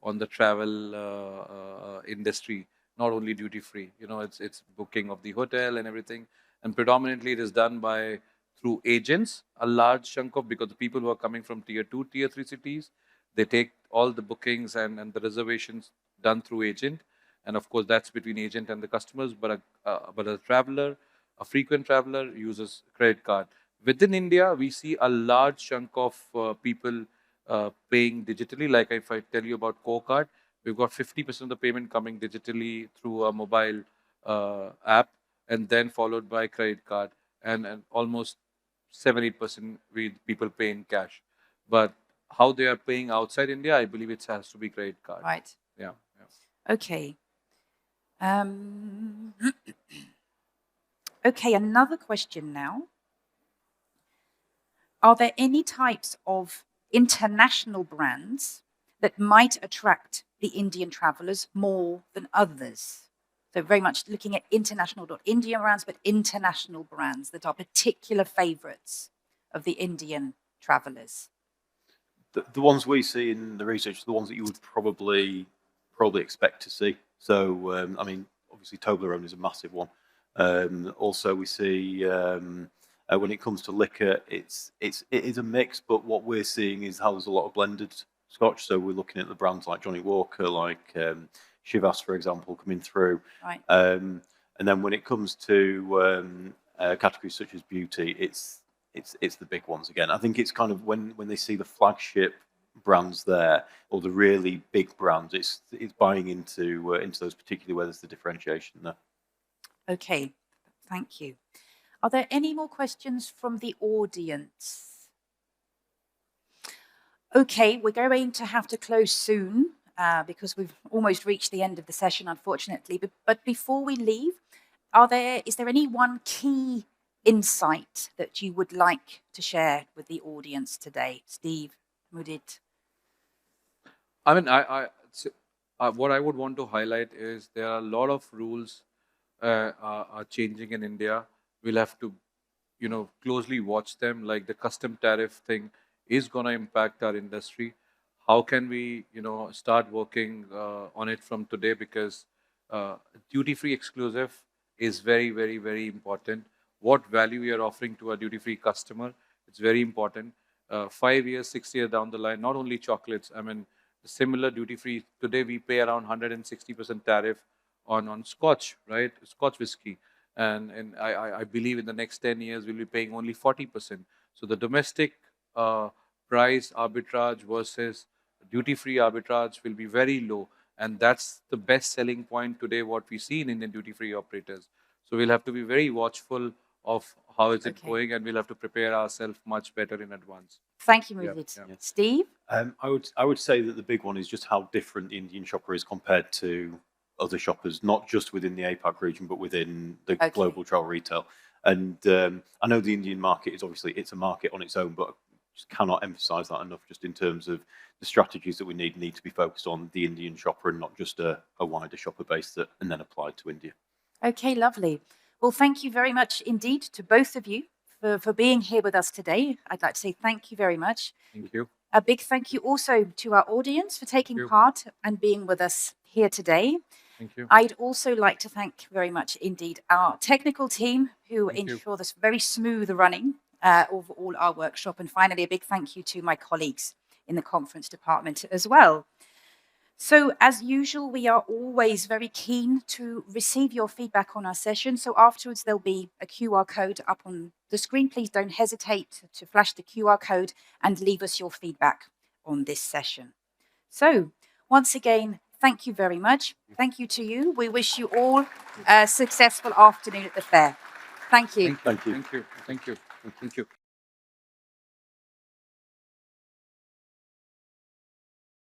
on the travel industry, not only duty free. It's booking of the hotel and everything, and predominantly it is done through agents. A large chunk of, because the people who are coming from tier 2, tier 3 cities, they take all the bookings and the reservations done through agent, and of course that's between agent and the customers. But a traveler, a frequent traveler, uses credit card. Within India, we see a large chunk of people paying digitally. Like if I tell you about Cococart, we've got 50% of the payment coming digitally through a mobile app, and then followed by credit card, and almost 7-8% people pay in cash. But how they are paying outside India, I believe it has to be credit card. Right. Yeah. Okay. Okay, another question now. Are there any types of international brands that might attract the Indian travelers more than others? So very much looking at international, not Indian brands, but international brands that are particular favorites of the Indian travelers. The ones we see in the research are the ones that you would probably expect to see. So, I mean, obviously Toblerone is a massive one. Also, we see when it comes to liquor, it is a mix, but what we're seeing is how there's a lot of blended Scotch. So we're looking at the brands like Johnny Walker, like Chivas, for example, coming through. Right. And then when it comes to categories such as beauty, it's the big ones again. I think it's kind of when they see the flagship brands there, or the really big brands, it's buying into those, particularly where there's the differentiation there. Okay, thank you. Are there any more questions from the audience? Okay, we're going to have to close soon because we've almost reached the end of the session, unfortunately. But before we leave, is there any one key insight that you would like to share with the audience today? Steve, Mudit? I mean, what I would want to highlight is there are a lot of rules are changing in India. We'll have to, closely watch them. Like the custom tariff thing is going to impact our industry. How can we, start working on it from today? Because duty-free exclusive is very, very, very important. What value we are offering to a duty-free customer, it's very important. 5 years, 6 years down the line, not only chocolates, I mean, similar duty-free, today we pay around 160% tariff on Scotch, right? Scotch whiskey. And I believe in the next 10 years, we'll be paying only 40%. So the domestic price arbitrage versus duty-free arbitrage will be very low. And that's the best selling point today, what we see in Indian duty-free operators. So we'll have to be very watchful of how is it going, and we'll have to prepare ourselves much better in advance. Thank you, Mudit. Yeah. Steve? I would say that the big one is just how different the Indian shopper is compared to other shoppers, not just within the APAC region, but within the global travel retail. And I know the Indian market is obviously, it's a market on its own, but I just cannot emphasize that enough, just in terms of the strategies that we need to be focused on the Indian shopper and not just a wider shopper base and then applied to India. Okay, lovely. Well, thank you very much indeed to both of you for being here with us today. I'd like to say thank you very much. Thank you. A big thank you also to our audience for taking part and being with us here today. Thank you. I'd also like to thank very much indeed our technical team who ensure this very smooth running of all our workshop. And finally, a big thank you to my colleagues in the conference department as well. So as usual, we are always very keen to receive your feedback on our session. So afterwards, there'll be a QR code up on the screen. Please don't hesitate to flash the QR code and leave us your feedback on this session. So once again, thank you very much. Thank you to you. We wish you all a successful afternoon at the fair. Thank you. Thank you. Thank you. Thank you. Thank you.